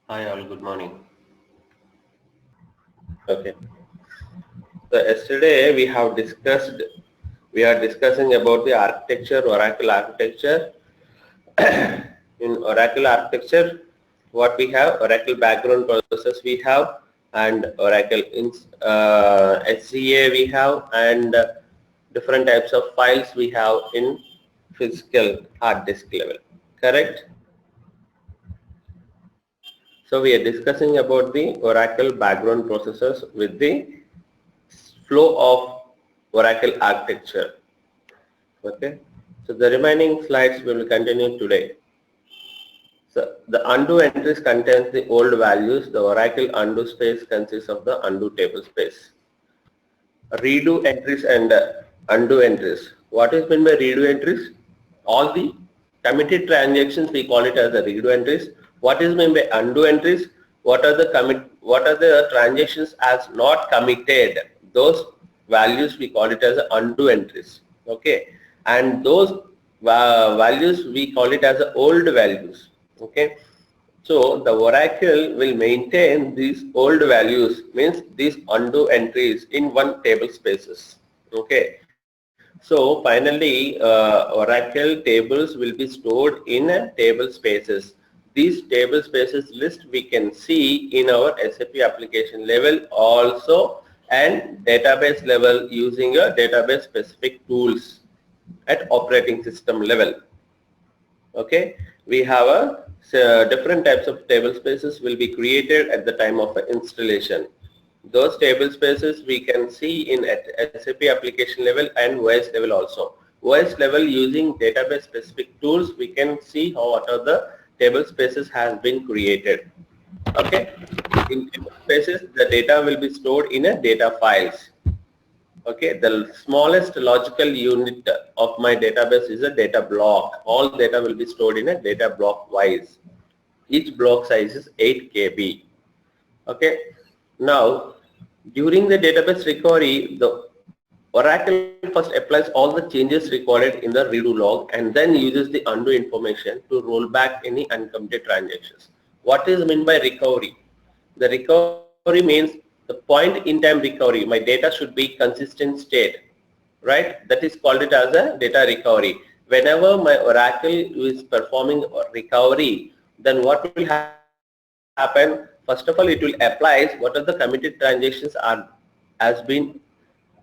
Hi all, good morning. Okay. So yesterday we are discussing about the architecture, Oracle architecture. In Oracle architecture, what we have, Oracle background processes we have, and Oracle SCA we have, and different types of files we have in physical hard disk level. Correct? So we are discussing about the Oracle background processes with the flow of Oracle architecture. Okay. So the remaining slides we will continue today. So the undo entries contains the old values. The Oracle undo space consists of the undo table space. Redo entries and undo entries. What is meant by redo entries? All the committed transactions we call it as the redo entries. What is meant by undo entries? What are the transactions as not committed? Those values we call it as undo entries. Okay, and those values we call it as old values. Okay, so the Oracle will maintain these old values, means these undo entries in one table spaces. Okay. So finally, Oracle tables will be stored in table spaces. These table spaces list we can see in our SAP application level also, and database level using a database specific tools at operating system level. Okay, we have different types of table spaces will be created at the time of installation. Those table spaces we can see in at SAP application level and OS level also. OS level, using database specific tools, we can see how what are the table spaces has been created. Okay, in table spaces the data will be stored in a data files. Okay, the smallest logical unit of my database is a data block. All data will be stored in a data block wise. Each block size is 8 KB. Okay, now during the database recovery, the Oracle first applies all the changes recorded in the redo log and then uses the undo information to roll back any uncommitted transactions. What is meant by recovery? The recovery means the point in time recovery. My data should be consistent state, right? That is called it as a data recovery. Whenever my Oracle is performing recovery, then what will happen? First of all, it will apply what are the committed transactions are has been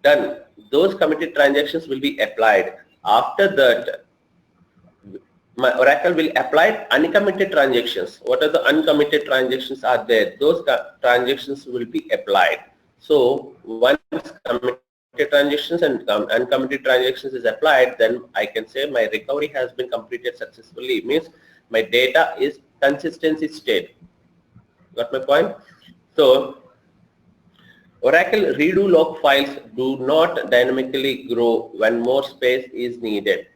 done. Those committed transactions will be applied. After that, my Oracle will apply uncommitted transactions. What are the uncommitted transactions are there? Those transactions will be applied. So once committed transactions and uncommitted transactions is applied, then I can say my recovery has been completed successfully. Means my data is consistency state. Got my point? So Oracle redo log files do not dynamically grow when more space is needed.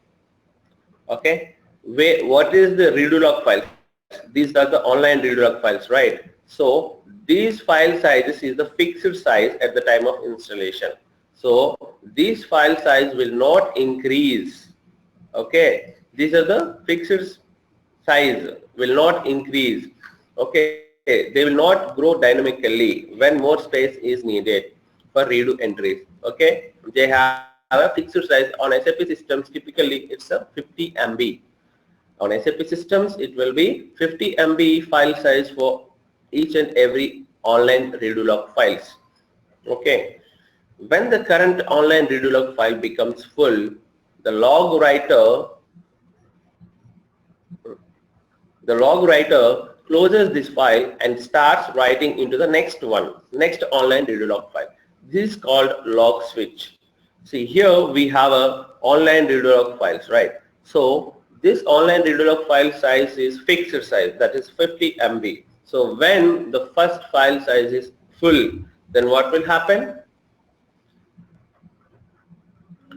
Okay, what is the redo log files? These are the online redo log files, right? So these file sizes is the fixed size at the time of installation. So these file size will not increase. Okay, these are the fixed size, will not increase. Okay, they will not grow dynamically when more space is needed for redo entries. Okay, they have a fixed size. On SAP systems typically it's a 50 MB. On SAP systems it will be 50 MB file size for each and every online redo log files. Okay, when the current online redo log file becomes full, the log writer the log writer closes this file and starts writing into the next online redo log file. This is called log switch. See, here we have a online redo log files, right? So this online redo log file size is fixed size, that is 50 MB. So when the first file size is full, then what will happen?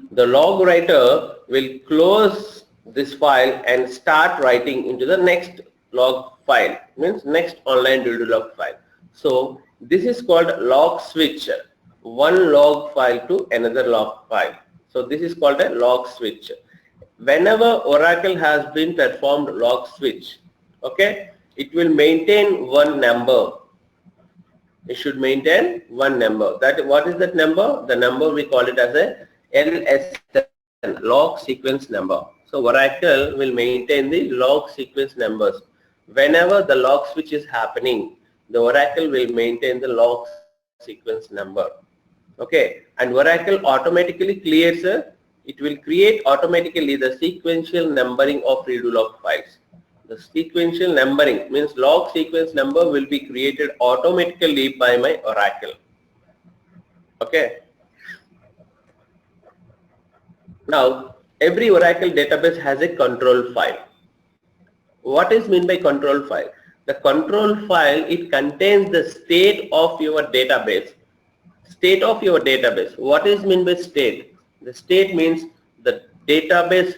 The log writer will close this file and start writing into the next log file, means next online redo log file. So this is called log switch, one log file to another log file. So this is called a log switch. Whenever Oracle has been performed log switch, okay, it will maintain one number. It should maintain one number. That what is that number? The number we call it as a LSN, log sequence number. So Oracle will maintain the log sequence numbers. Whenever the log switch is happening, the Oracle will maintain the log sequence number. Okay, and Oracle automatically creates it will create automatically the sequential numbering of redo log files. The sequential numbering means log sequence number will be created automatically by my Oracle. Okay. Now, every Oracle database has a control file. What is meant by control file? The control file, it contains the state of your database. State of your database. What is meant by state? The state means the database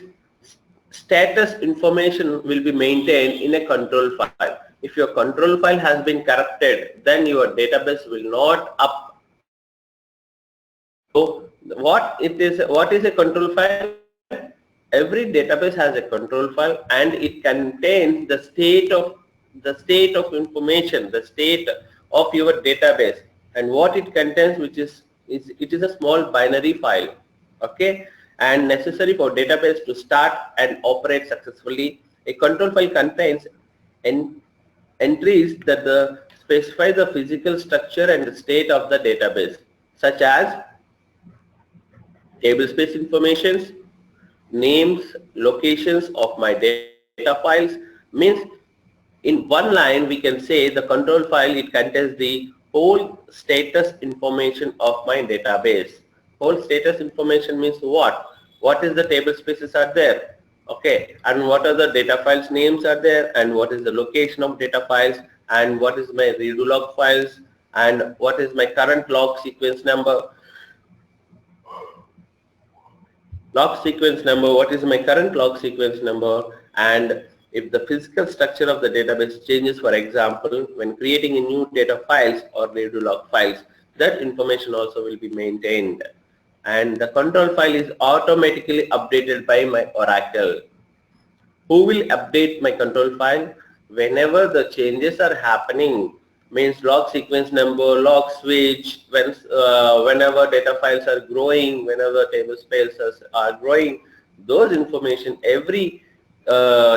status information will be maintained in a control file. If your control file has been corrupted, then your database will not up. So what is a control file? Every database has a control file and it contains the state of information, the state of your database, and what it contains, which is it is a small binary file. Okay, and necessary for database to start and operate successfully. A control file contains entries that specify the physical structure and the state of the database, such as table space informations, names, locations of my data files. Means in one line we can say the control file, it contains the whole status information of my database. Whole status information means what? What is the table spaces are there? Okay, and what are the data files names are there, and what is the location of data files, and what is my redo log files, and what is my current log sequence number. Log sequence number, what is my current log sequence number, and if the physical structure of the database changes, for example, when creating a new data files or redo log files, that information also will be maintained. And the control file is automatically updated by my Oracle. Who will update my control file? Whenever the changes are happening, means log sequence number, log switch, whenever data files are growing, whenever table spaces are growing, those information, every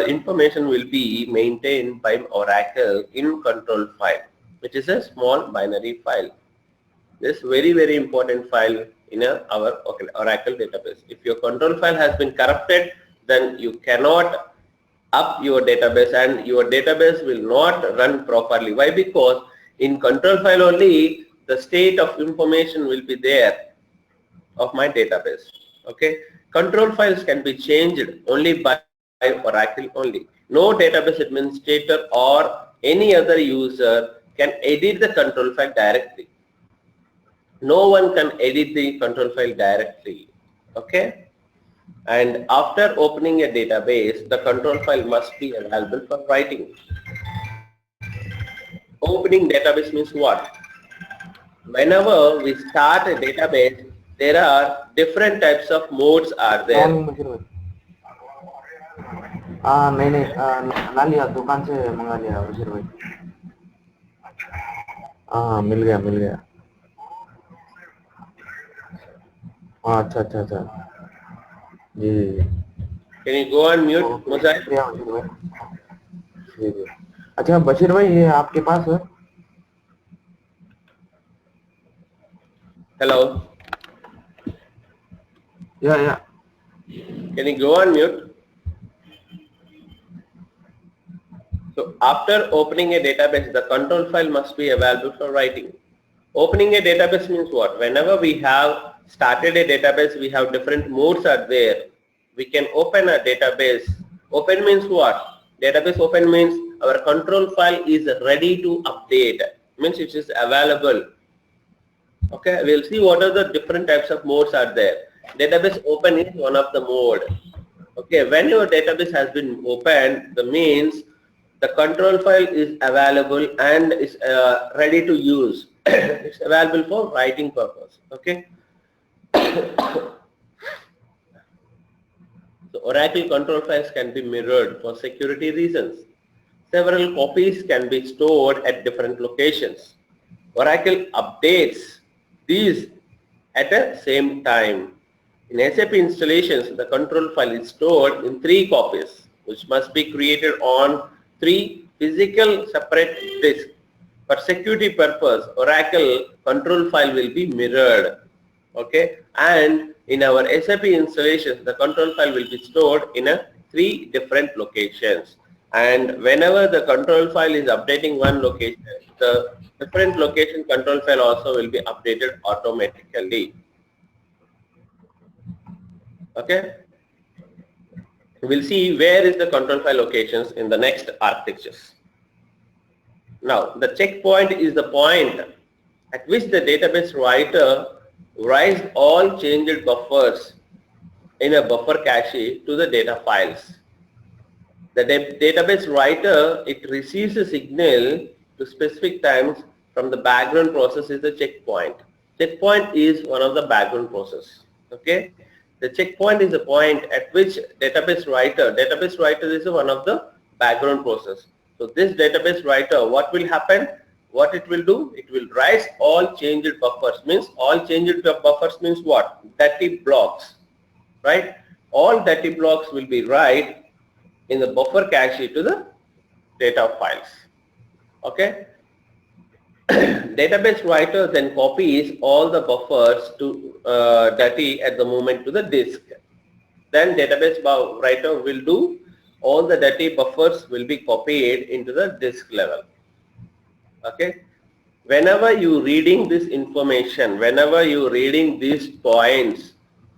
information will be maintained by Oracle in control file, which is a small binary file. This very important file in our Oracle database. If your control file has been corrupted, then you cannot up your database and your database will not run properly. Why? Because in control file only the state of information will be there of my database. Okay, control files can be changed only by Oracle only. No database administrator or any other user can edit the control file directly. No one can edit the control file directly. Okay, and after opening a database, the control file must be available for writing. Opening database means what? Whenever we start a database, there are different types of modes are there. नहीं लिया, दुकान से मंगा लिया बशीर भाई. मिल गया. अच्छा जी. Can you go on mute, Muzahid? अच्छा बशीर भाई, ये आपके पास है? Hello. Yeah. Can you go on mute? So after opening a database, the control file must be available for writing. Opening a database means what? Whenever we have started a database, we have different modes are there. We can open a database. Open means what? Database open means our control file is ready to update. Means it is available. Okay, we'll see what are the different types of modes are there. Database open is one of the mode. Okay, when your database has been opened, the means the control file is available and is ready to use. It's available for writing purpose. Okay. So Oracle control files can be mirrored for security reasons. several copies can be stored at different locations. Oracle updates these at the same time. In SAP installations, the control file is stored in 3 copies, which must be created on 3 physical separate disks. For security purpose, Oracle control file will be mirrored. Okay, and in our SAP installations, the control file will be stored in 3 different locations. And whenever the control file is updating one location, the different location control file also will be updated automatically. Okay, we'll see where is the control file locations in the next architectures. Now, the checkpoint is the point at which the database writer writes all changed buffers in a buffer cache to the data files. The database writer, it receives a signal to specific times from the background process is the checkpoint. Checkpoint is one of the background process. Okay, the checkpoint is the point at which database writer is one of the background process. So this database writer, what will happen? What it will do? It will write all changed buffers. Means all changed buffers means what? Dirty blocks, right? All dirty blocks will be write in the buffer cache to the data files. Okay. Database writer then copies all the buffers to dirty at the moment to the disk. Then database writer will do all the dirty buffers will be copied into the disk level. Okay. Whenever you reading this information, whenever you reading these points,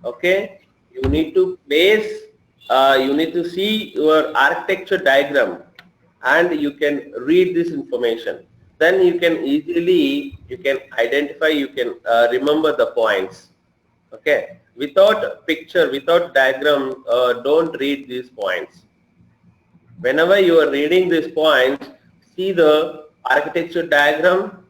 okay, you need to place, you need to see your architecture diagram and you can read this information. Then you can easily, you can identify, you can remember the points. Okay. Without picture, without diagram, don't read these points. Whenever you are reading these points, see the architecture diagram,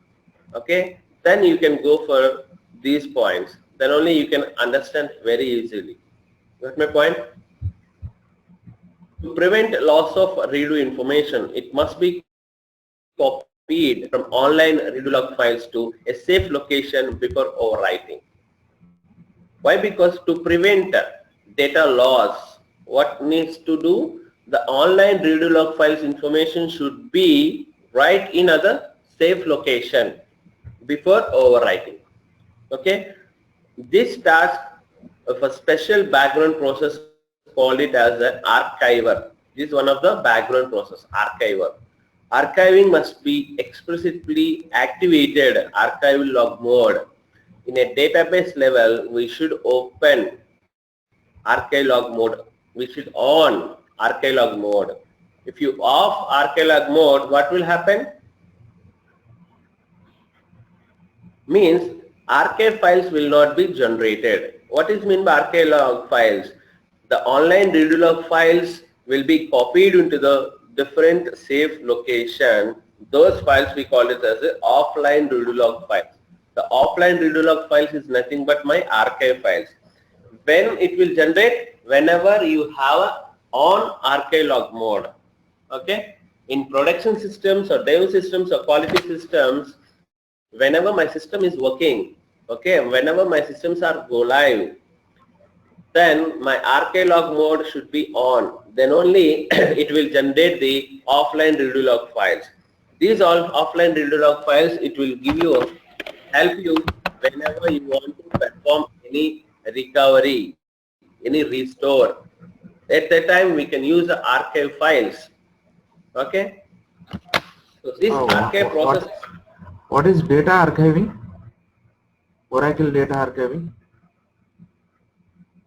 okay, then you can go for these points. Then only you can understand very easily. Got my point? To prevent loss of redo information, it must be copied from online redo log files to a safe location before overwriting. Why? Because to prevent data loss, what needs to do? The online redo log files information should be right in other safe location before overwriting. Okay, this task of a special background process called it as an archiver. This is one of the background process, archiver. Archiving must be explicitly activated archival log mode. In a database level, we should open archive log mode. We should on archive log mode. If you off archive log mode, what will happen? Means archive files will not be generated. What is meant by archive log files? The online redo log files will be copied into the different safe location. Those files we call it as a offline redo log files. The offline redo log files is nothing but my archive files. When it will generate? Whenever you have a on archive log mode. Okay. In production systems or dev systems or quality systems, whenever my system is working, okay, whenever my systems are go live, then my archive log mode should be on. Then only it will generate the offline redo log files. These all offline redo log files, it will give you, help you whenever you want to perform any recovery, any restore. At that time, we can use the archive files. Okay. So this archive process. What is data archiving? Oracle data archiving?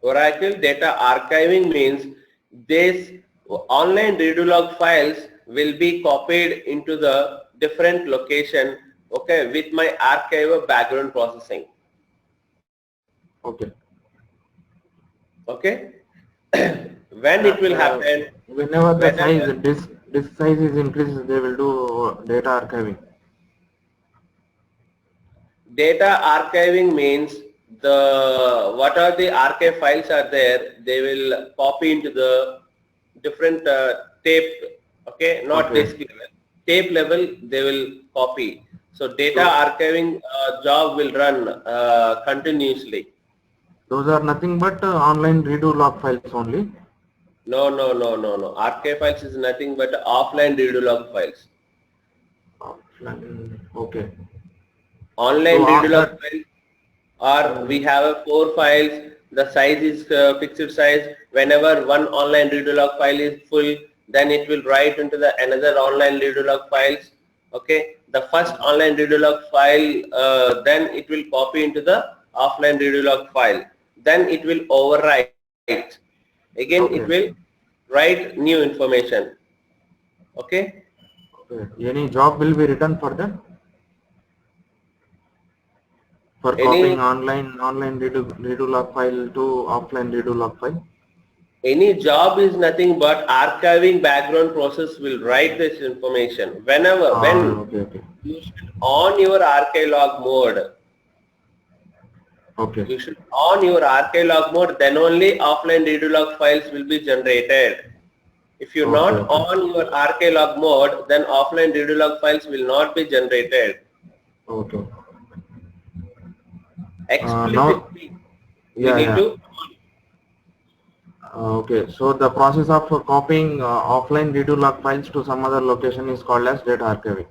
Oracle data archiving means this online redo log files will be copied into the different location, okay, with my archive background processing. Okay. Okay. When it will happen? Whenever the size, disk size is increased, they will do data archiving. Data archiving means the what are the archive files are there, they will copy into the different tape, Okay, not Okay. disk level. Tape level they will copy. So data So archiving job will run continuously. those are nothing but online redo log files only. No, no, no, no, no. Archive files is nothing but offline redo log files. Offline. Okay. Online So redo log after files or we have a 4 files. The size is fixed size. Whenever one online redo log file is full, then it will write into the another online redo log files. Okay. The first online redo log file, then it will copy into the offline redo log file. Then it will overwrite. Again, it will okay. write new information. Okay. Okay. Any job will be written for them for copying Any online redo log file to offline redo log file. Any job is nothing but archiving background process will write this information. When Okay. Okay. you should on your archive log mode, Okay. you should on your archive log mode, then only offline redo log files will be generated. If you're Okay. not Okay. on your archive log mode, then offline redo log files will not be generated. Okay. Now, Explicitly, we yeah, need yeah. to. Okay. So the process of copying offline redo log files to some other location is called as data archiving.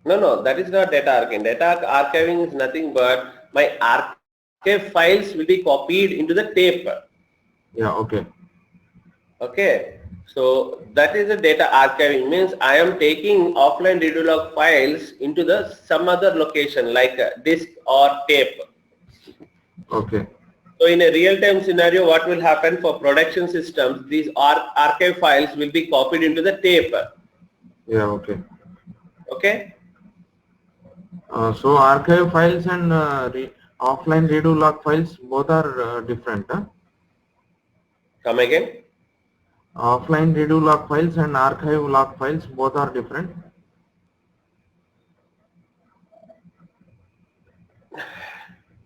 No, no, that is not data archiving. Data archiving is nothing but my archive files will be copied into the tape. Yeah. Okay. Okay, so that is the data archiving means I am taking offline redo log files into the some other location like disk or tape. Okay. So in a real-time scenario, what will happen for production systems? These archive files will be copied into the tape. Yeah. Okay. Okay, So archive files and offline redo log files both are different. Huh? come again. Offline redo log files and archive log files both are different.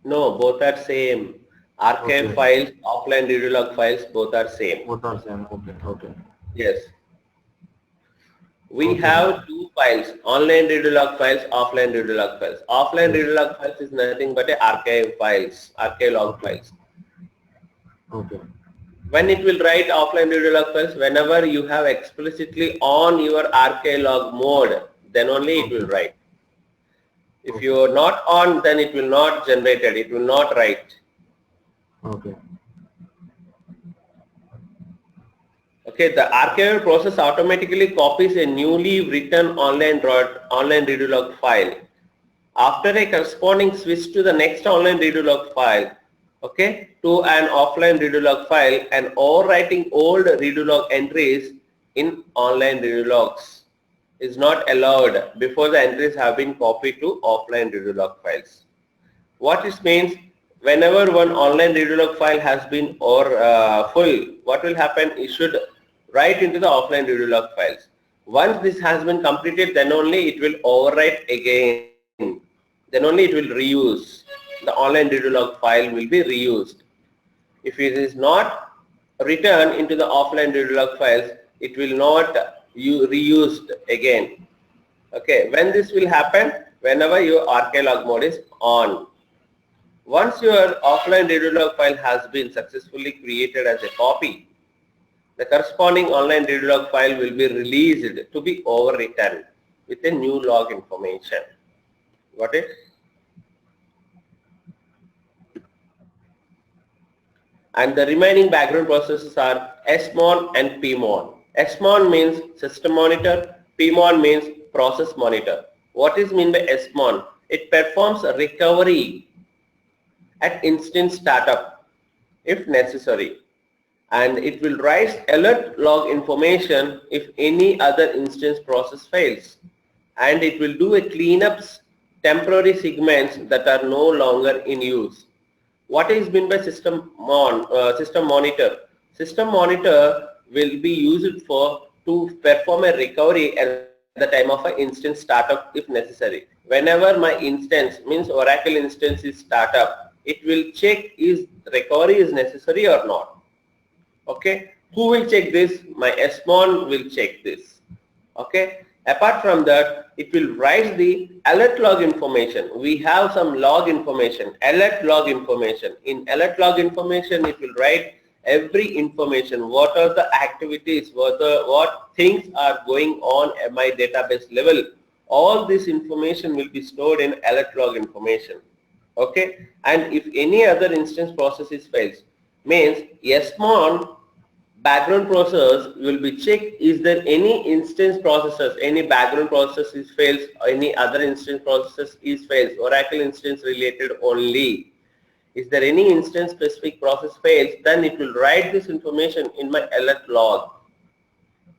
No, both are same. Archive Okay. files, offline redo log files, both are same. Both are same. Okay. Okay. Yes. We Okay. have two files, online redo log files, offline redo log files. Offline Yes. redo log files is nothing but a archive files, archive log Okay. files. Okay. When it will write offline redo log files, whenever you have explicitly on your archive log mode, then only it will Okay. write. If Okay. you are not on, then it will not generate it, it will not write. Okay. Okay, the archival process automatically copies a newly written online redo log file. After a corresponding switch to the next online redo log file, okay, to an offline redo log file and overwriting old redo log entries in online redo logs is not allowed before the entries have been copied to offline redo log files. What this means, whenever one online redo log file has been or full, what will happen? It should write into the offline redo log files. Once this has been completed, then only it will overwrite again. Then only it will reuse. The online redo log file will be reused. If it is not returned into the offline redo log files, it will not reused again. Okay, when this will happen? Whenever your archive log mode is on. Once your offline redo log file has been successfully created as a copy, the corresponding online redo log file will be released to be overwritten with a new log information. Got it? And the remaining background processes are SMON and PMON. SMON means system monitor, PMON means process monitor. What is meant by SMON? It performs a recovery at instance startup if necessary, and it will write alert log information if any other instance process fails, and it will do a cleanups temporary segments that are no longer in use. What is meant by system monitor? System monitor will be used for to perform a recovery at the time of an instance startup if necessary. Whenever my instance means Oracle instance is startup, it will check is recovery is necessary or not. Okay. Who will check this? My SMON will check this. Okay. Apart from that, it will write the alert log information. We have some log information, alert log information. In alert log information, it will write every information. What are the activities? What things are going on at my database level? All this information will be stored in alert log information. Okay. And if any other instance processes fails, means SMON background process will be checked. Is there any instance processes, any background process is fails, or any other instance processes is fails, Oracle instance related only. Is there any instance specific process fails, then it will write this information in my alert log.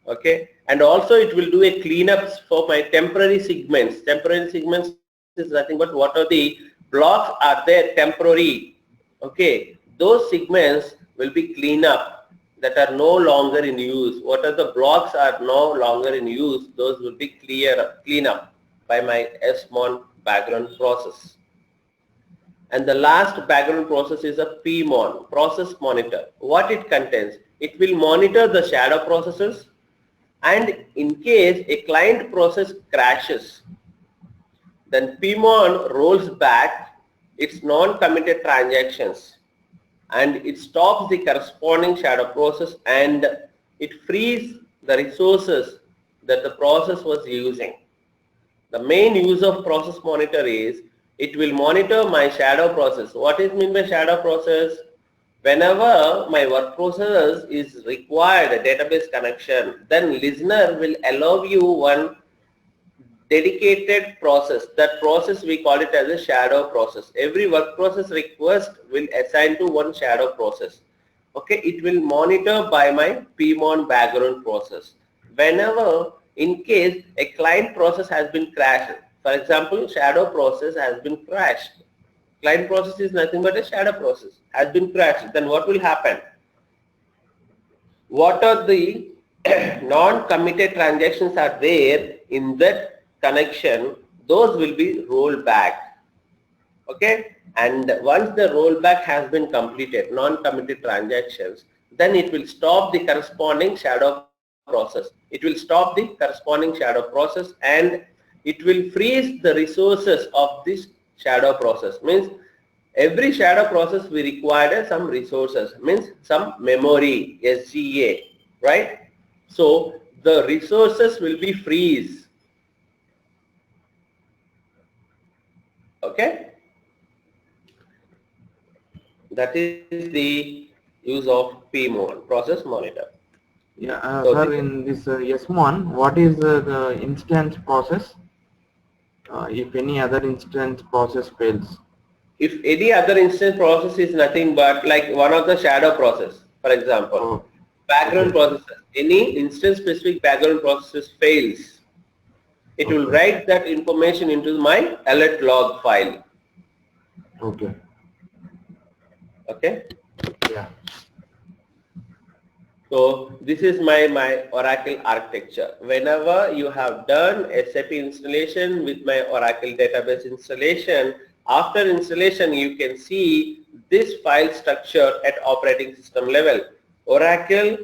Okay, and also it will do a cleanups for my temporary segments. Temporary segments is nothing but what are the blocks are there temporary. Okay, those segments will be cleaned up that are no longer in use. What are the blocks are no longer in use, those will be clean up by my SMON background process. And the last background process is a PMON, process monitor. What it contains? It will monitor the shadow processes, and in case a client process crashes, then PMON rolls back its non-committed transactions and it stops the corresponding shadow process and it frees the resources that the process was using. The main use of process monitor is it will monitor my shadow process. What is mean by shadow process? Whenever my work process is required a database connection, then listener will allow you one dedicated process. That process we call it as a shadow process. Every work process request will assign to one shadow process. Okay, it will monitor by my PMON background process. Whenever in case a client process has been crashed, for example, shadow process has been crashed. Client process is nothing but a shadow process, has been crashed. Then what will happen? What are the non-committed transactions are there in that connection, those will be rolled back. Okay, and once the rollback has been completed, non-committed transactions, then it will stop the corresponding shadow process. It will stop the corresponding shadow process and it will freeze the resources of this shadow process. Means every shadow process we require some resources, means some memory, SGA, right? So the resources will be freeze. Okay, that is the use of PMON, process monitor. Yeah, So sir, in this SMON, what is the instance process if any other instance process fails? if any other instance process is nothing but like one of the shadow process, for example, Oh, background okay, processes, any instance specific background process fails, it will okay, write that information into my alert log file. okay, Okay. yeah, So this is my Oracle architecture. Whenever you have done SAP installation with my Oracle database installation, after installation you can see this file structure at operating system level. Oracle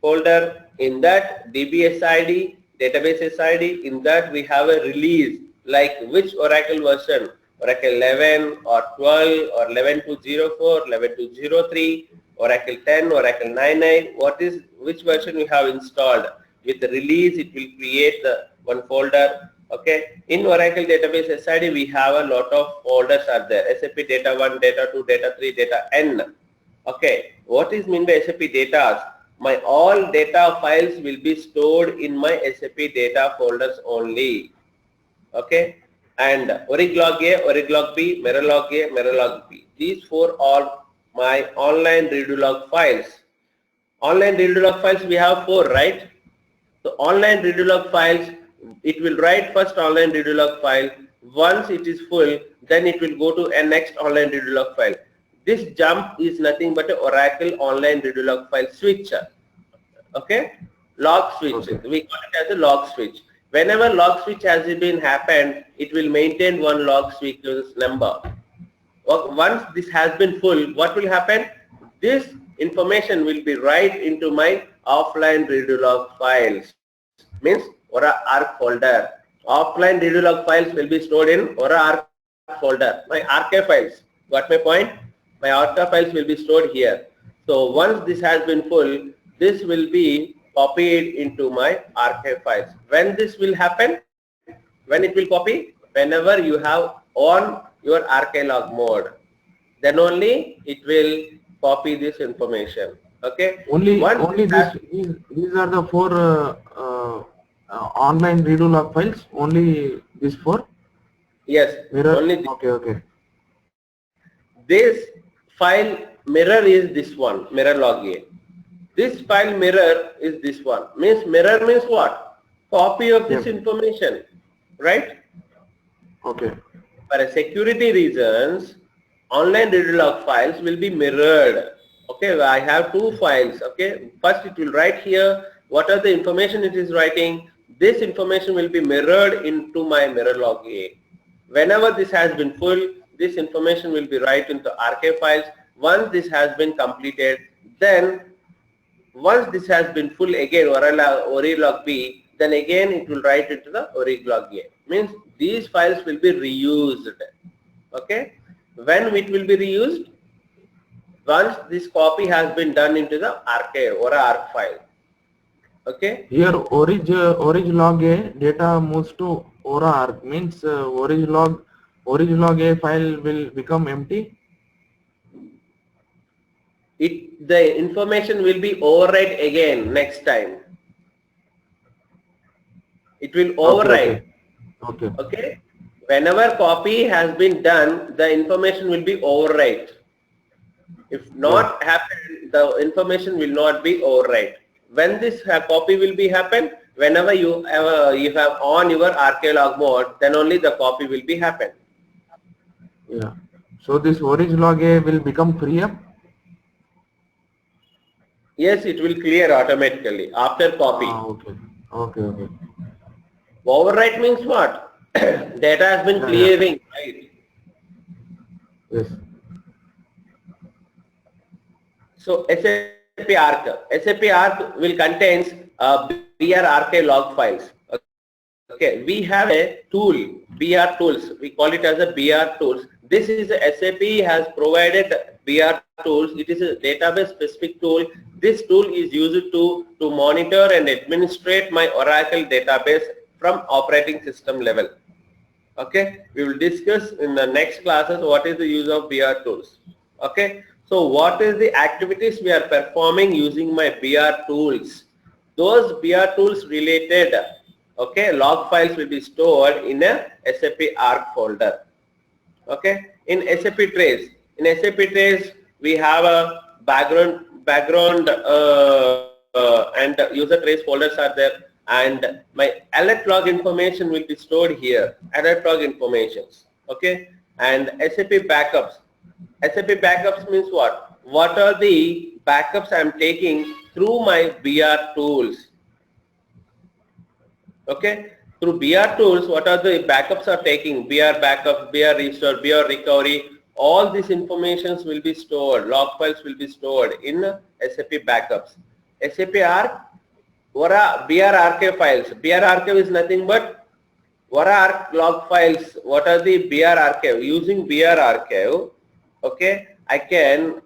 folder, in that DBSID, database SID, in that we have a release like which Oracle version, Oracle 11 or 12 or 11.204, 11.203, Oracle 10, Oracle 9.9, which version we have installed. With the release it will create the one folder. Okay, in Oracle database SID we have a lot of folders are there, SAP data 1, data 2, data 3, data n. Okay, what is mean by SAP data? My all data files will be stored in my SAP data folders only. Okay, and Origlogue A, Origlogue B, Mirrorlog A, Mirrorlog B. These four are my online redo log files. Online redo log files we have four, right? So online redo log files, it will write first online redo log file. Once it is full, then it will go to a next online redo log file. This jump is nothing but an Oracle online redo log file switcher. Okay, log switch. okay, We call it as a log switch. Whenever log switch has been happened, it will maintain one log switch number. Once this has been full, what will happen? This information will be right into my offline readlog files. Means Aura Arc folder. Offline readlog files will be stored in Aura Arc folder. My archive files. Got my point? My archive files will be stored here. So once this has been full, this will be copied into my archive files. When this will happen? When it will copy? Whenever you have on your archive mode, then only it will copy this information. Okay. Only Once only these are the four online redo log files. Only these four. yes, Mirror. only Okay. this file mirror is this one, mirror log A. This file mirror is this one. Means mirror means what? Copy of this information, right? Okay. For a security reasons, online readlog files will be mirrored. Okay, I have two files. Okay, first it will write here what are the information it is writing. This information will be mirrored into my mirror log A. Whenever this has been full, this information will be write into archive files. Once this has been completed, then once this has been full again Orilog B, then again it will write into the Orilog A. Means these files will be reused. Okay. When it will be reused? Once this copy has been done into the archive or ARC file. Okay. Here orig.log A data moves to Aura Arc, means orig.log A file will become empty. The information will be overwrite again next time. It will overwrite. Okay. Whenever copy has been done, the information will be overwrite. If not happen, the information will not be overwrite. When this copy will be happen, whenever you have on your archive mode, then only the copy will be happen. Yeah. So this orig.log A will become free up. Yes, it will clear automatically after copy. Okay. Overwrite means what? Data has been clearing, right? Yes. So SAP Arc will contains BR archive log files. Okay, we have a tool, BR tools. We call it as a BR tools. This is SAP has provided BR tools. It is a database specific tool. This tool is used to monitor and administrate my Oracle database from operating system level. Okay, we will discuss in the next classes what is the use of BR tools. Okay, so what is the activities we are performing using my BR tools? Those BR tools related, okay, log files will be stored in a SAP Arc folder. Okay, in SAP Trace, we have a background and user trace folders are there, and my alert log information will be stored here. Alert log informations. Okay, and SAP backups. SAP backups means what? What are the backups I am taking through my BR tools? Okay, through BR tools, what are the backups are taking? BR backup, BR restore, BR recovery. All these informations will be stored. Log files will be stored in SAP backups. SAP Arc, Aura BR archive files. BR archive is nothing but Aura Arc log files. What are the BR archive? Using BR archive, okay, I can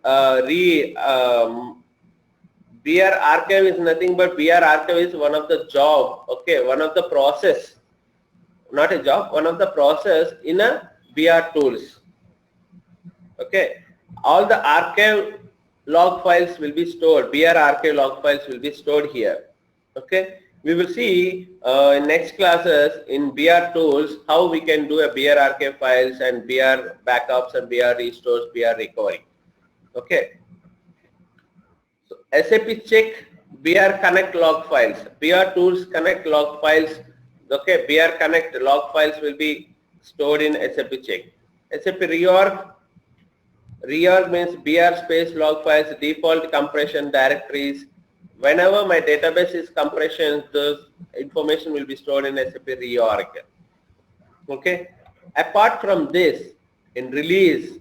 BR archive is nothing but BR archive is one of the job, okay, one of the process, not a job, one of the process in a BR tools. Okay, all the archive log files will be stored. BR archive log files will be stored here. Okay, we will see in next classes in BR tools how we can do a BR archive files and BR backups and BR restores, BR recovery. Okay. So SAP check BR connect log files. BR tools connect log files. Okay, BR connect log files will be stored in SAP check. SAP reorg. Reorg means BR space log files, default compression directories. Whenever my database is compression, those information will be stored in SAP reorg. Okay. Apart from this, in release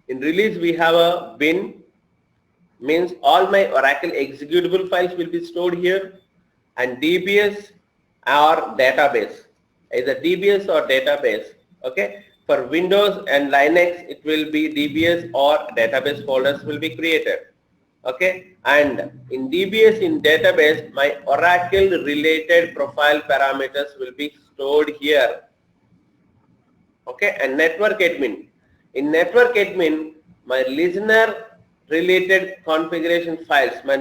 we have a bin. means all my Oracle executable files will be stored here, and DBS or database, either DBS or database. Okay, for Windows and Linux it will be DBS or database folders will be created. Okay, and in DBS, in database, my Oracle related profile parameters will be stored here. Okay, and network admin, in network admin, my listener related configuration files, my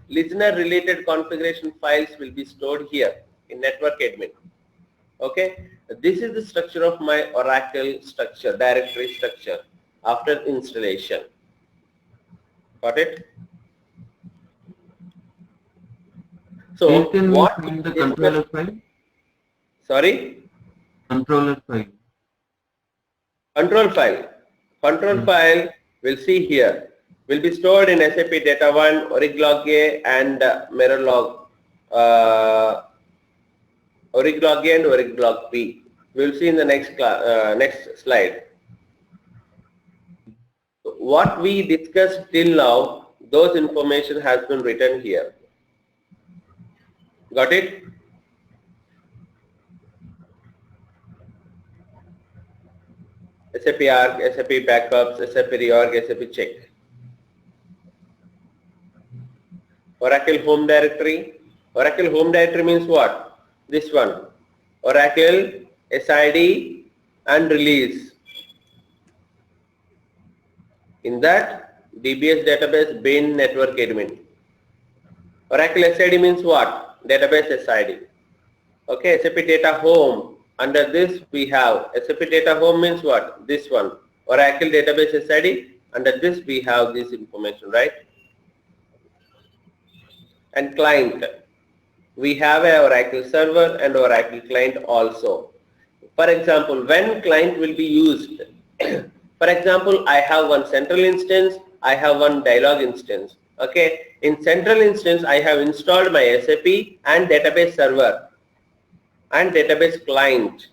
listener related configuration files will be stored here in network admin. Okay, this is the structure of my Oracle structure, directory structure after installation. Got it? So Where can we what find we the controller file? Sorry? Controller file. Control file. Control file we'll see here will be stored in SAP Data 1, Origlog A and Mirrorlog, Origlog A and Origlog B. We'll see in the next next slide. What we discussed till now, those information has been written here. Got it? SAP ARC, SAP backups, SAP reorg, SAP check. Oracle home directory. Oracle home directory means what? This one. Oracle SID and release. In that, DBS database bin network admin. Oracle SID means what? Database SID. Okay, SAP data home. Under this we have SAP data home means what? This one. Oracle database SID. Under this we have this information, right? And client. We have a Oracle server and Oracle client also. For example, when client will be used, for example, I have one central instance, I have one dialog instance. Okay, in central instance, I have installed my SAP and database server and database client.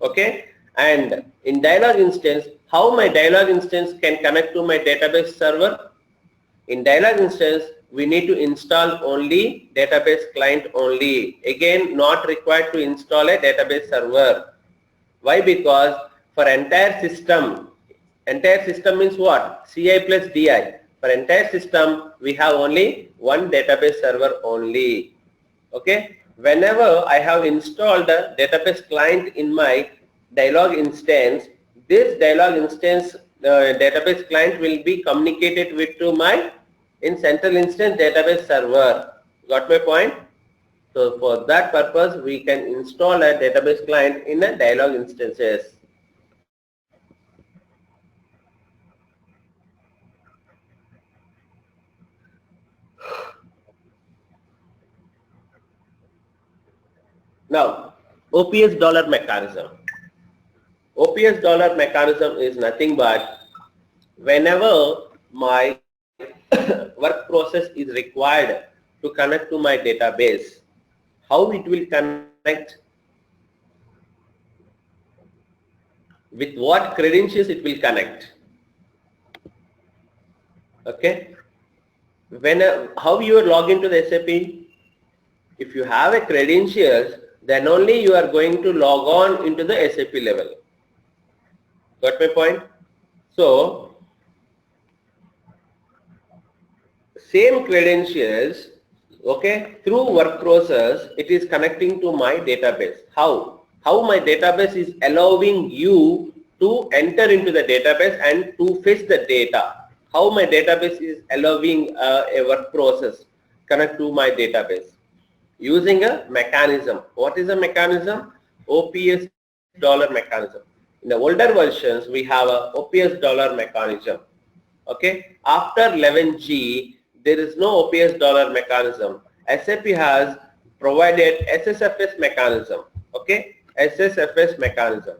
Okay, and in dialog instance, how my dialog instance can connect to my database server? In dialog instance, we need to install only database client only. Again, not required to install a database server. Why? Because for entire system means what? CI plus DI. For entire system, we have only one database server only. Okay. Whenever I have installed a database client in my dialog instance, this dialog instance database client will be communicated with to my in central instance database server. Got my point? So for that purpose, we can install a database client in a dialog instances. Now, OPS dollar mechanism. OPS dollar mechanism is nothing but whenever my work process is required to connect to my database, how it will connect, with what credentials it will connect. Okay, how you log into the SAP? If you have a credentials, then only you are going to log on into the SAP level. Got my point? So same credentials, okay, through work process, it is connecting to my database. How my database is allowing you to enter into the database and to fetch the data. How my database is allowing a work process connect to my database using a mechanism. What is a mechanism? OPS dollar mechanism. In the older versions, we have a OPS dollar mechanism. Okay, after 11G, there is no OPS dollar mechanism. SAP has provided SSFS mechanism. Okay, SSFS mechanism.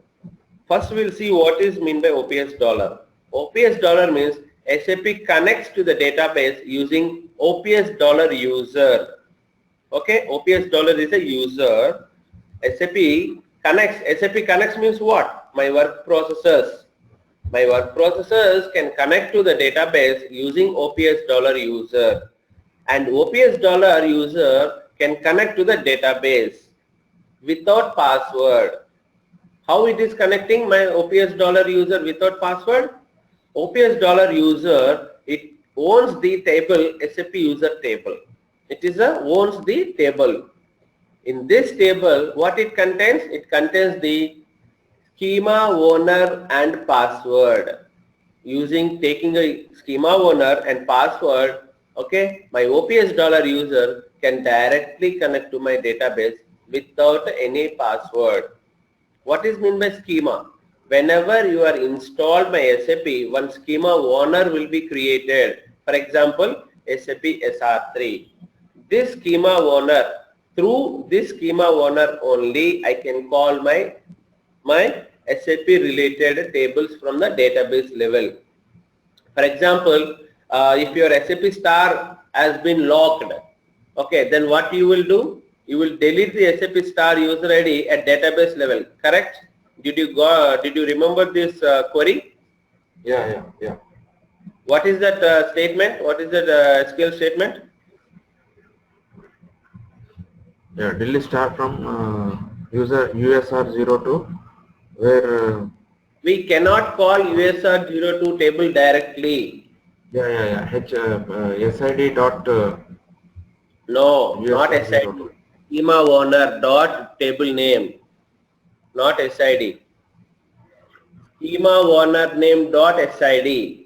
First, we'll see what is meant by OPS dollar. OPS dollar means SAP connects to the database using OPS dollar user. Okay, OPS dollar is a user. SAP connects means what? My work processes. My work processors can connect to the database using OPS $user, and OPS $user can connect to the database without password. How it is connecting my OPS $user without password? OPS $user, it owns the table SAP user table. It is owns the table. In this table, what it contains? It contains the schema owner and password. Taking a schema owner and password, okay, my OPS $user can directly connect to my database without any password. What is meant by schema? Whenever you are installed my SAP, one schema owner will be created. For example, SAP SR3. This schema owner, through this schema owner only, I can call my SAP related tables from the database level. For example, if your SAP star has been locked, okay, then what you will do? You will delete the SAP star user ID at database level, correct? Did you remember this query? Yeah. What is that statement? What is that SQL statement? Yeah, delete star from user USR02 where We cannot call USR02 table directly. SID dot No, not SID. USR02. Schema owner dot table name, not SID. Schema owner name dot SID.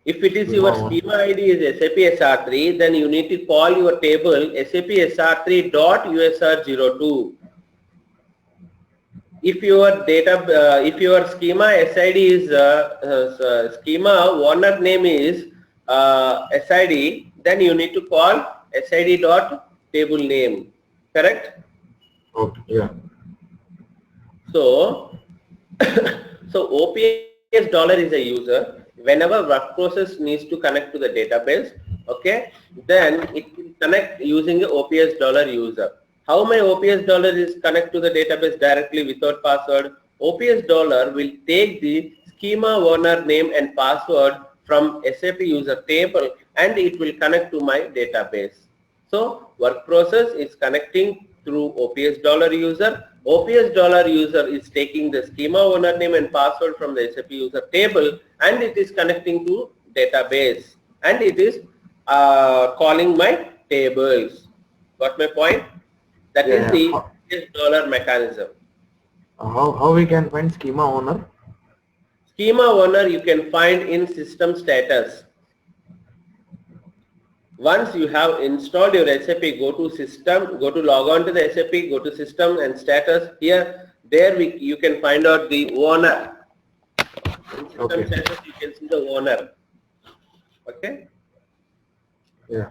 If it is your schema ID is SAP SR3, then you need to call your table SAP SR3 dot USR02. If your if your schema SID is schema owner name is SID, then you need to call SID dot table name. Correct? Okay. Yeah. So, so OPS dollar is a user. Whenever work process needs to connect to the database, okay, then it will connect using the OPS dollar user. How my OPS dollar is connect to the database directly without password? OPS dollar will take the schema owner name and password from SAP user table and it will connect to my database. So work process is connecting through OPS dollar user. OPS dollar user is taking the schema owner name and password from the SAP user table and it is connecting to database and it is calling my tables. Got my point? That is the OPS dollar mechanism. How we can find schema owner? Schema owner you can find in system status. Once you have installed your SAP, go to system, go to log on to the SAP, go to system and status. Here, you can find out the owner. In system status, you can see the owner. Okay. Yeah.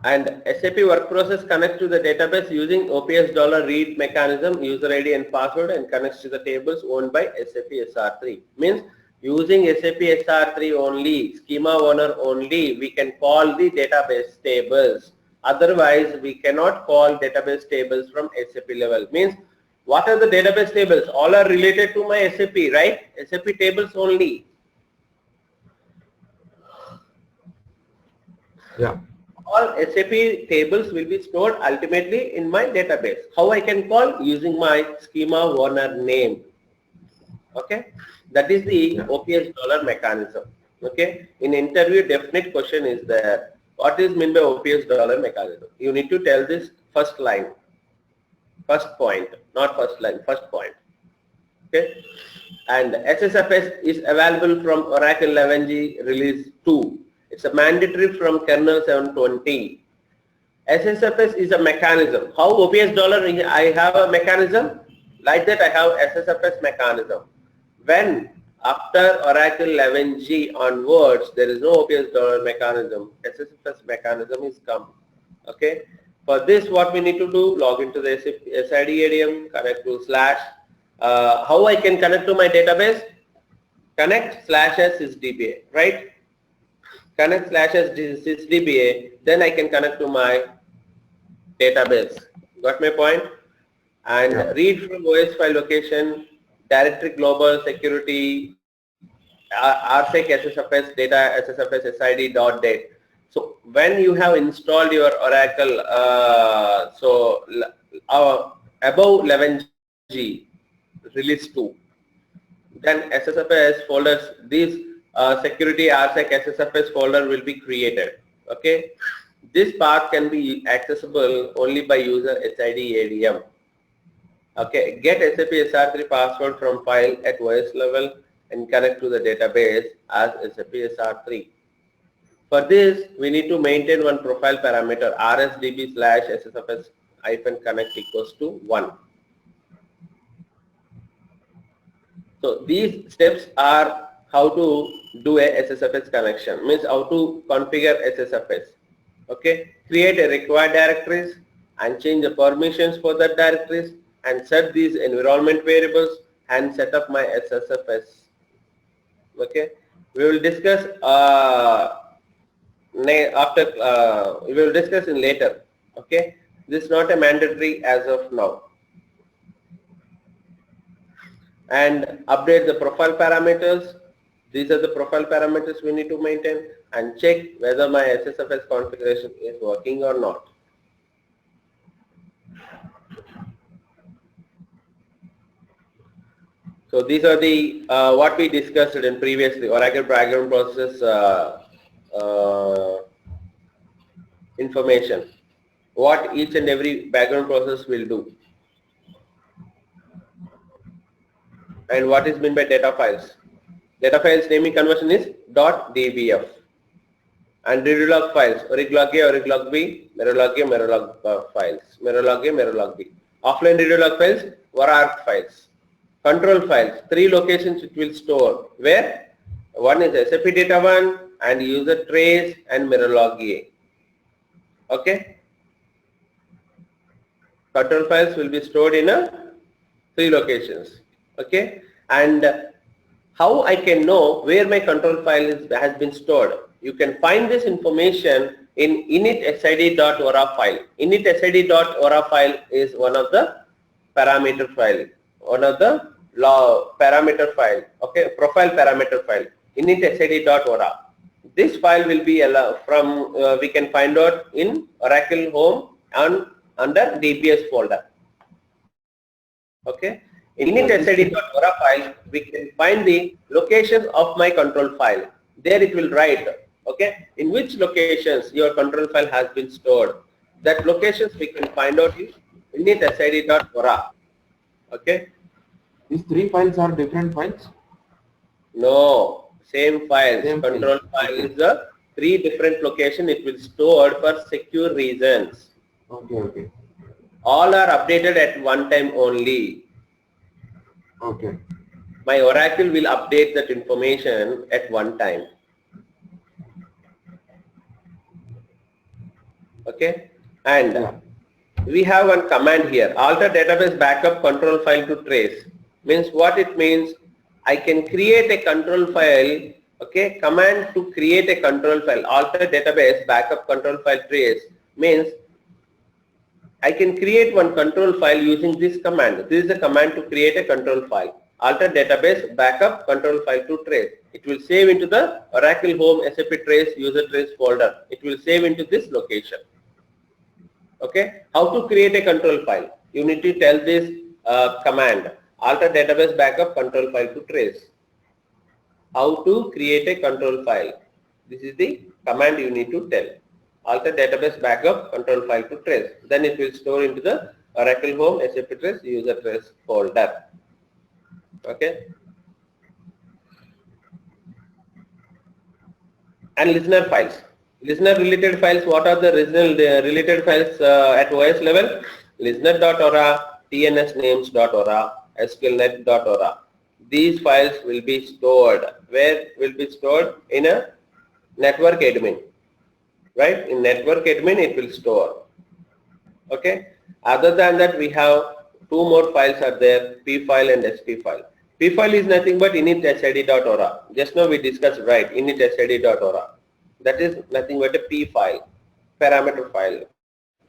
And SAP work process connects to the database using OPS dollar read mechanism, user ID and password, and connects to the tables owned by SAP SR3. Means using SAP SR3 only, schema owner only, we can call the database tables. Otherwise, we cannot call database tables from SAP level. Means what are the database tables? All are related to my SAP, right? SAP tables only. Yeah. All SAP tables will be stored ultimately in my database. How I can call? Using my schema owner name. Okay, that is the OPS dollar mechanism. Okay, in interview definite question is there. What is meant by OPS dollar mechanism? You need to tell this first line, first point, not first line, first point. Okay, and SSFS is available from Oracle 11G release 2. It's a mandatory from kernel 720. SSFS is a mechanism. How OPS dollar, I have a mechanism? Like that I have SSFS mechanism. When after Oracle 11G onwards, there is no OPS dollar mechanism. SSFS mechanism is come. Okay. For this, what we need to do, log into the SID ADM, connect to slash. How I can connect to my database? Connect /s sysdba, right? Connect /s sysdba, then I can connect to my database. Got my point? And read from OS file location, directory global security, rsec SSFS data SSFS SID dot date. So when you have installed your Oracle, above 11G release 2, then SSFS folders, this security rsec SSFS folder will be created. Okay, this path can be accessible only by user SID ADM. Okay, get SAP SR3 password from file at OS level and connect to the database as SAP SR3. For this, we need to maintain one profile parameter rsdb/ssfs-connect equals to 1. So these steps are how to do a SSFS connection, means how to configure SSFS. Okay, create a required directories and change the permissions for that directories and set these environment variables and set up my SSFS. Okay, we will discuss we will discuss in later. Okay, this is not a mandatory as of now. And update the profile parameters. These are the profile parameters we need to maintain and check whether my SSFS configuration is working or not. So these are the what we discussed in previously Oracle background process information. What each and every background process will do. And what is meant by data files? Data files naming conversion is .dbf. And readlog files, origlog A, origlog B, mirrorlog A, mirrorlog files, mirrorlog A, mirrorlog B. Offline readlog files, org files. Control files, 3 locations it will store, where one is SAP data 1 and user trace and mirrorlog A. Okay. Control files will be stored in 3 locations. Okay, and how I can know where my control file has been stored? You can find this information in init.sid.ora file. Init.sid.ora file is one of the parameter file, one of the parameter file. Okay, profile parameter file. Init.sid.ora. This file will be from we can find out in Oracle Home and under DBS folder. Okay. In init.sid.ora file, we can find the locations of my control file. There it will write, okay, in which locations your control file has been stored. That locations we can find out in init.sid.ora. Okay. These 3 files are different files? No, same files. Same control file is the 3 different location. It will stored for secure reasons. Okay, okay. All are updated at one time only. Okay. My Oracle will update that information at one time. Okay, and we have one command here, alter database backup control file to trace. Means what it means, I can create a control file. Okay, command to create a control file, alter database backup control file trace means I can create one control file using this command. This is a command to create a control file. Alter database backup control file to trace. It will save into the Oracle Home SAP trace user trace folder. It will save into this location. Okay. How to create a control file? You need to tell this command. Alter database backup control file to trace. How to create a control file? This is the command you need to tell. Alter database backup control file to trace. Then it will store into the Oracle Home SAP trace user trace folder. Okay. And listener files. Listener related files. What are the related files at OS level? Listener.ora, tnsnames.ora, sqlnet.ora. These files will be stored. Where will be stored? In a network admin. Right? In network admin it will store. Okay. Other than that, we have 2 more files are there, p file and sp file. P file is nothing but init.sid.ora. Just now we discussed, right, init.sid.ora. That is nothing but a p file, parameter file.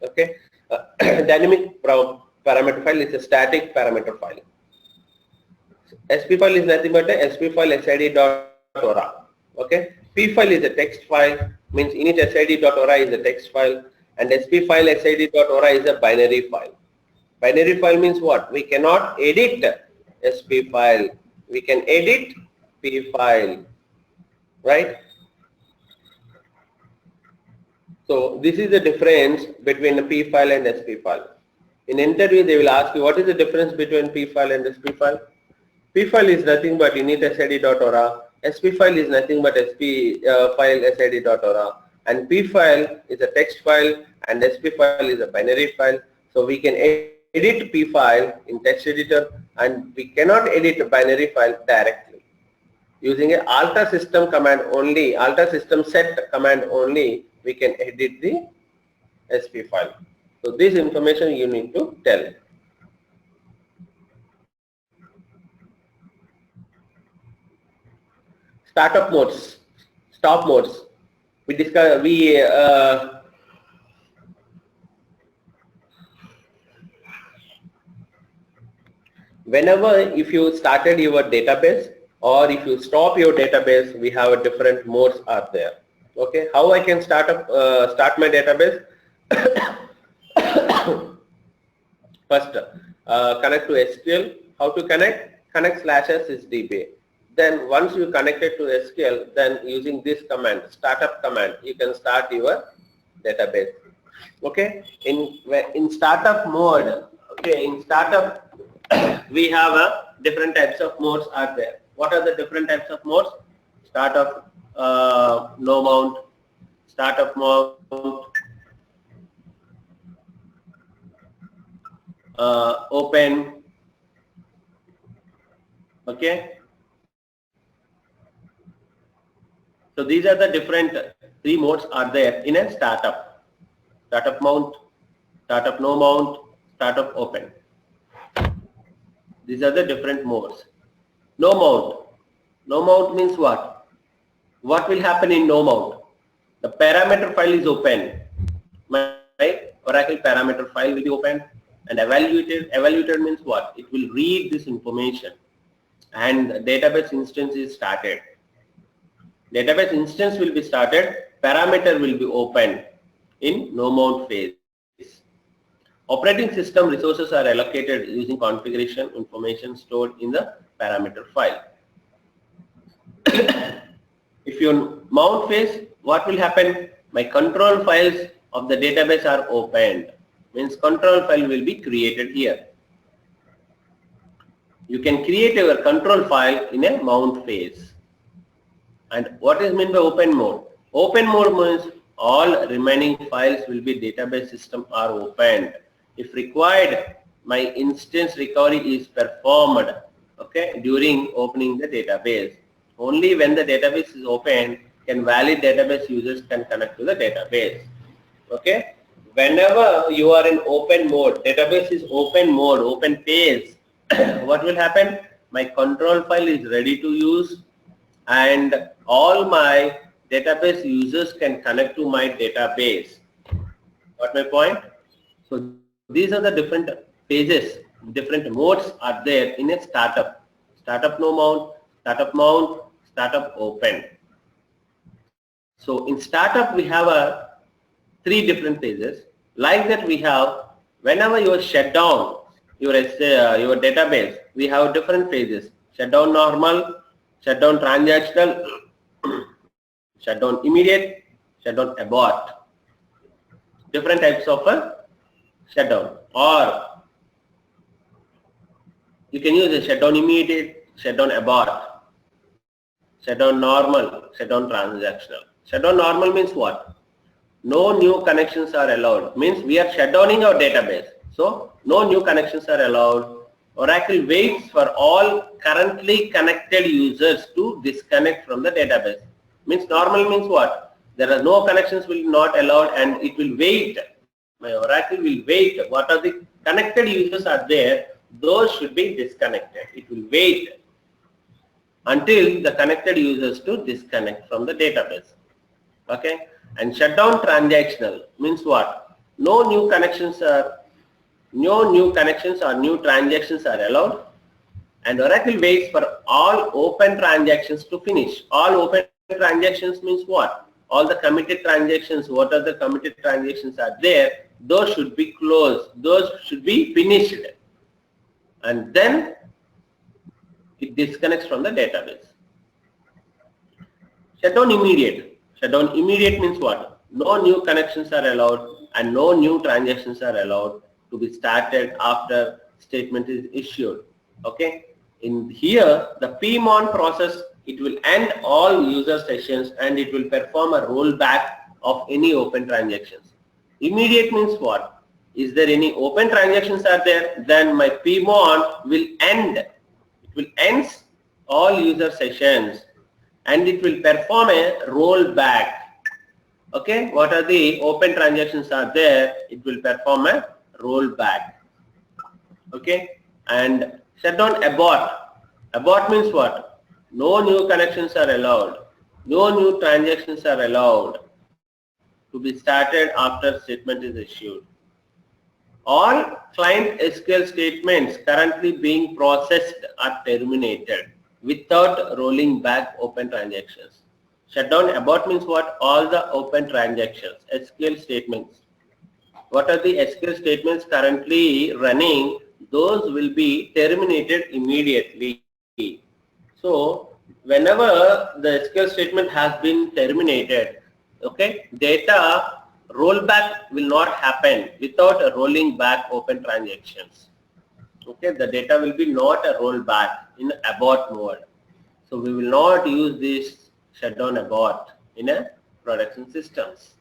Okay. Dynamic parameter file is a static parameter file. SP file is nothing but a SP file SID.ora. .ora. Okay, P file is a text file, means init sid.ora is a text file, and SP file sid.ora is a binary file. Binary file means what? We cannot edit SP file. We can edit P file, right? So this is the difference between the P file and SP file. In interview, they will ask you what is the difference between P file and SP file. P file is nothing but init sid.ora. SP file is nothing but SP file sid.ora. And P file is a text file and SP file is a binary file. So we can edit P file in text editor and we cannot edit a binary file directly. Using a alter system command only, alter system set command only, we can edit the SP file. So this information you need to tell. Startup modes, stop modes. We discuss. Whenever if you started your database or if you stop your database, we have a different modes are there. Okay, how I can start my database? First, connect to SQL. How to connect? Connect /sysdb. Then once you connected to SQL, then using this command, startup command, you can start your database. Okay, in startup mode, okay, in startup we have different types of modes are there. What are the different types of modes? Startup, no mount, startup mount, open. Okay. So these are the different 3 modes are there in a startup. Startup mount, startup no mount, startup open. These are the different modes. No mount. No mount means what? What will happen in no mount? The parameter file is open. My Oracle parameter file will be open and evaluated. Evaluated means what? It will read this information and the database instance is started. Database instance will be started, parameter will be open in no mount phase. Operating system resources are allocated using configuration information stored in the parameter file. If you mount phase, what will happen? My control files of the database are opened. Means control file will be created here. You can create your control file in a mount phase. And what is meant by open mode? Open mode means all remaining files will be database system are opened. If required, my instance recovery is performed, okay, during opening the database. Only when the database is open can valid database users can connect to the database. Okay. Whenever you are in open mode, database is open mode, open phase, what will happen? My control file is ready to use and all my database users can connect to my database. Got my point? So these are the different phases, different modes are there in a startup. Startup no mount, startup open. So in startup we have 3 different phases. Like that we have, whenever you shut down your database, we have different phases. Shutdown normal, shutdown transactional, shutdown immediate, shutdown abort. Different types of shutdown. Or you can use a shutdown immediate, shutdown abort, shutdown normal, shutdown transactional. Shutdown normal means what? No new connections are allowed. Means we are shutdowning our database. So no new connections are allowed. Oracle waits for all currently connected users to disconnect from the database. Means normal means what? There are no connections will not allowed and it will wait. My Oracle will wait. What are the connected users are there? Those should be disconnected. It will wait until the connected users to disconnect from the database. Okay. And shutdown transactional means what? No new connections or new transactions are allowed And Oracle waits for all open transactions to finish. All open transactions means what? All the committed transactions, what are the committed transactions are there, those should be closed, those should be finished. And then it disconnects from the database. Shutdown immediate. Shutdown immediate means what? No new connections are allowed and no new transactions are allowed to be started after statement is issued. Okay. In here, the PMON process, it will end all user sessions and it will perform a rollback of any open transactions. Immediate means what? Is there any open transactions are there? Then my PMON will end. It will end all user sessions and it will perform a rollback. Okay, what are the open transactions are there? It will perform a rollback. Okay, and shutdown abort. Abort means what? No new connections are allowed. No new transactions are allowed to be started after statement is issued. All client SQL statements currently being processed are terminated without rolling back open transactions. Shutdown abort means what? All the open transactions, SQL statements. What are the SQL statements currently running? Those will be terminated immediately. So whenever the SQL statement has been terminated, okay, data rollback will not happen without rolling back open transactions. Okay, the data will be not a rollback in abort mode. So we will not use this shutdown abort in a production systems.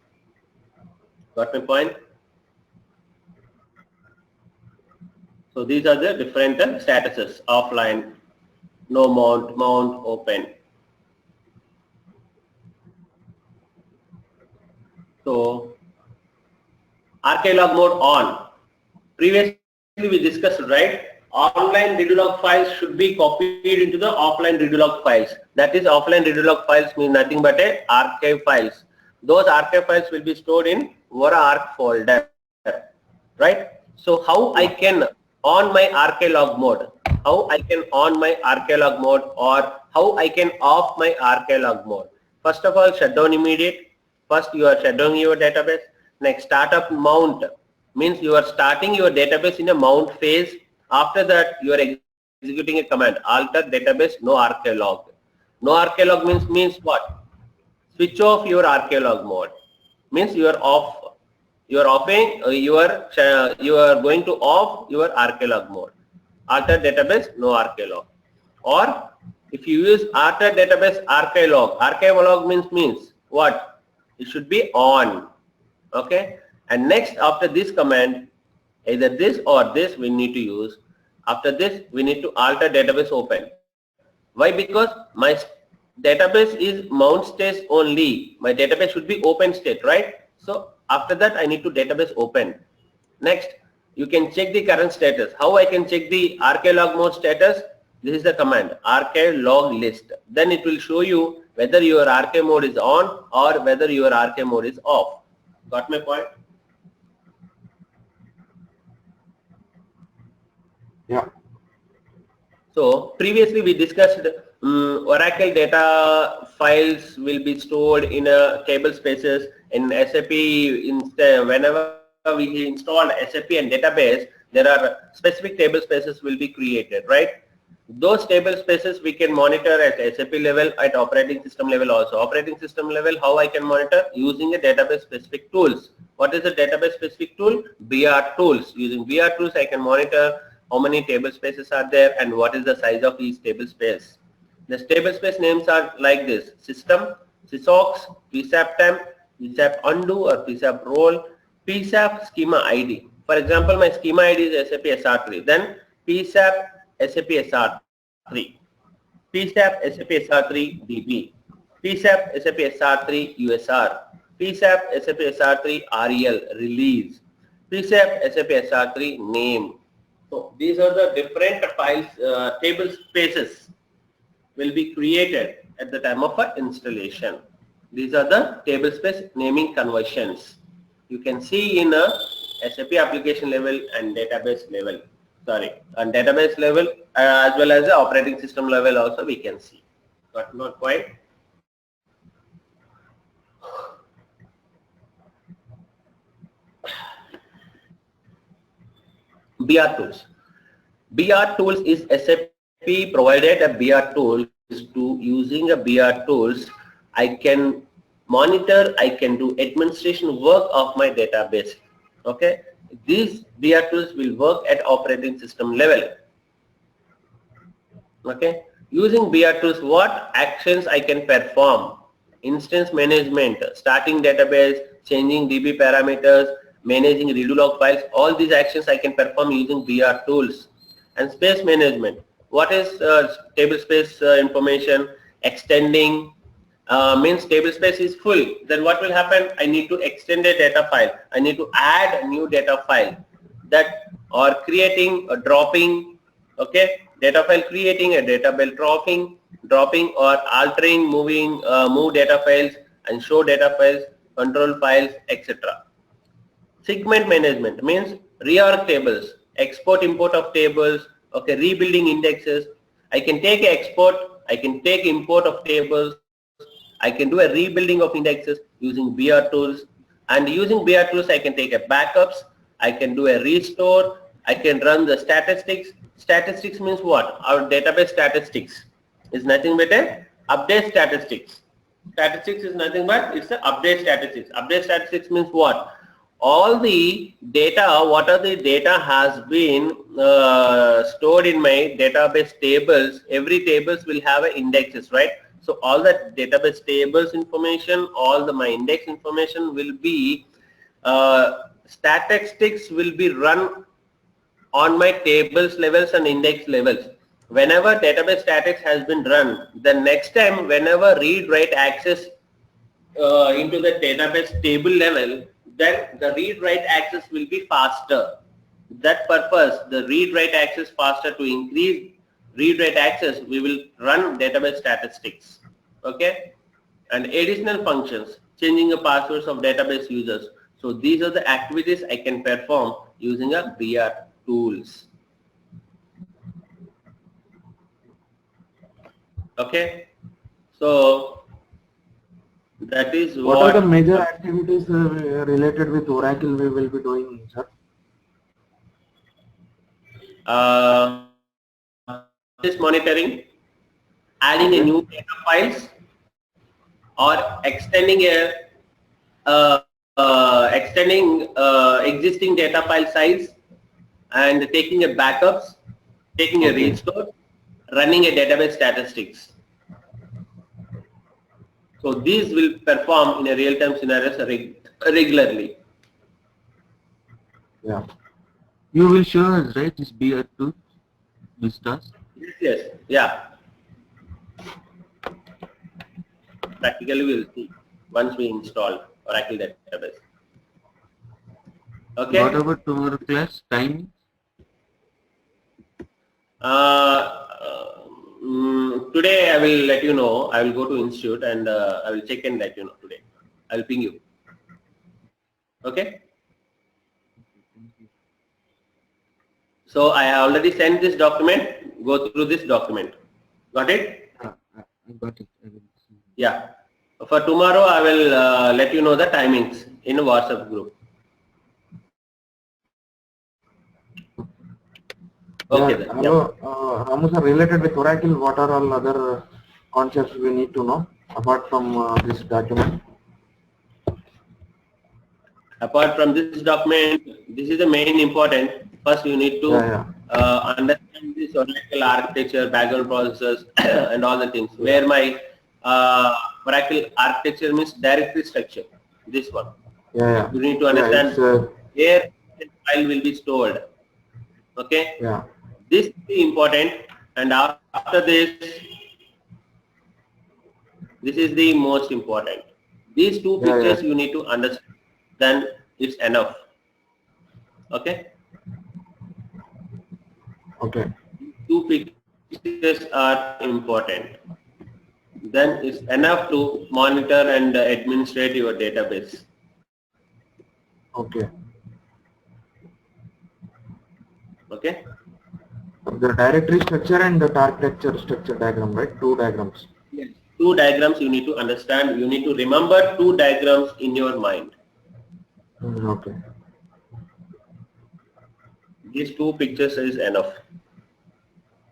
Got my point? So these are the different statuses: offline, no mount, mount, open. So arclog mode on. Previously we discussed, right? Online readlog files should be copied into the offline readlog files. That is, offline readlog files mean nothing but a archive files. Those archive files will be stored in OraArch folder, right? So how I can on my arclog mode? How I can on my arclog mode, or how I can off my arclog mode? First of all, shutdown immediate. First you are shutdowning your database. Next, startup mount means you are starting your database in a mount phase. After that, you are executing a command: alter database no arclog. No arclog means what? Switch off your arclog mode. Means you are off. You are offing. You are going to off your arclog mode. Alter database no arclog. Or if you use alter database arclog, arclog means what? It should be on. Okay. And next, after this command, either this or this we need to use. After this, we need to alter database open. Why? Because my database is mount state only. My database should be open state, right? So after that, I need to database open. Next, you can check the current status. How I can check the arclog mode status? This is the command: arclog list. Then it will show you whether your archive mode is on or whether your archive mode is off. Got my point? Yeah. So previously we discussed Oracle data files will be stored in a table spaces in SAP. Whenever we install SAP and database, there are specific table spaces will be created, right? Those table spaces we can monitor at SAP level, at operating system level also. Operating system level, how I can monitor? Using a database specific tools. What is the database specific tool? BR tools. Using BR tools, I can monitor how many table spaces are there and what is the size of each table space. The table space names are like this: system, sysocs, PSAP temp, PSAP undo or PSAP role, PSAP schema ID. For example, my schema ID is SAP SR3. Then PSAP SAP SR3, PSAP SAP SR3 DB, PSAP SAP SR3 USR, PSAP SAP SR3 REL release, PSAP SAP SR3 name. So these are the different files, table spaces will be created at the time of installation. These are the table space naming conversions. You can see in a SAP application level and database level. on database level as well as the operating system level also we can see. But not quite. BR tools. BR tools is SAP provided a BR tools. To using a BR tools, I can monitor, I can do administration work of my database. Okay, these BR tools will work at operating system level. Okay, using BR tools, what actions I can perform? Instance management, starting database, changing DB parameters, managing redo log files, all these actions I can perform using BR tools. And space management, what is table space information? Extending means table space is full, then what will happen? I need to extend a data file, I need to add a new data file, that or creating a dropping, okay, data file creating, a data file dropping or altering, moving, move data files and show data files, control files, etc. Segment management means reorg tables, export import of tables, okay, rebuilding indexes. I can take export, I can take import of tables, I can do a rebuilding of indexes using BR tools, and using BR tools I can take a backups, I can do a restore, I can run the statistics. Statistics means what? Our database statistics is nothing but a update statistics. Statistics is nothing but it's the update statistics. Update statistics means what? All the data, what are the data has been stored in my database tables. Every tables will have a indexes, right? So all the database tables information, all the my index information will be statistics will be run on my tables levels and index levels. Whenever database statics has been run, the next time whenever read write access into the database table level, then the read write access will be faster. That purpose, the read write access faster, to increase read write access, we will run database statistics. Okay, and additional functions, changing the passwords of database users. So these are the activities I can perform using a BR tools. Okay, so that is what are the major activities related with Oracle we will be doing, sir? This monitoring, adding a new data files, or extending existing data file size, and taking a backups, taking a restore, running a database statistics. So these will perform in a real-time scenarios regularly. Yeah. You will show us, right, this BR tool, this task? Yes, yeah. Practically we will see once we install Oracle database. Okay. What about tomorrow class time? Today I will let you know. I will go to institute and I will check and let you know today. I will ping you. Okay. So I have already sent this document. Go through this document. Got it? I got it. I will see. Yeah. For tomorrow I will let you know the timings in a WhatsApp group. Okay. Yeah, hello, Ramu sir, related with Oracle, what are all other concepts we need to know apart from this document? Apart from this document, this is the main important. First, you need to understand this Oracle architecture, background processes, and all the things. Where my Oracle architecture means directory structure. This one. Yeah. You need to understand where the file will be stored. Okay. Yeah. This is important, and after this is the most important. These two pictures you need to understand. Then it's enough. Okay. Okay. Two pictures are important. Then it's enough to monitor and administrate your database. Okay. Okay. the directory structure and the architecture structure diagram, right? Two diagrams. Yes. Two diagrams you need to understand. You need to remember two diagrams in your mind. Okay. These two pictures is enough.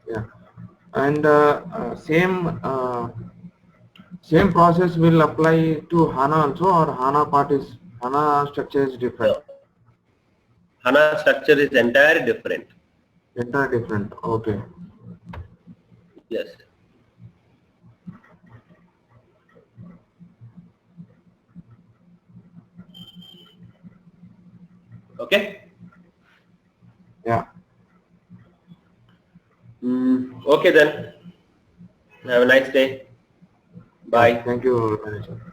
Yeah. And same process will apply to HANA also, or HANA structure is different. So, HANA structure is entirely different. Entire different. Okay. Yes. Okay. Yeah. Okay then. Have a nice day. Bye. Thank you, manager.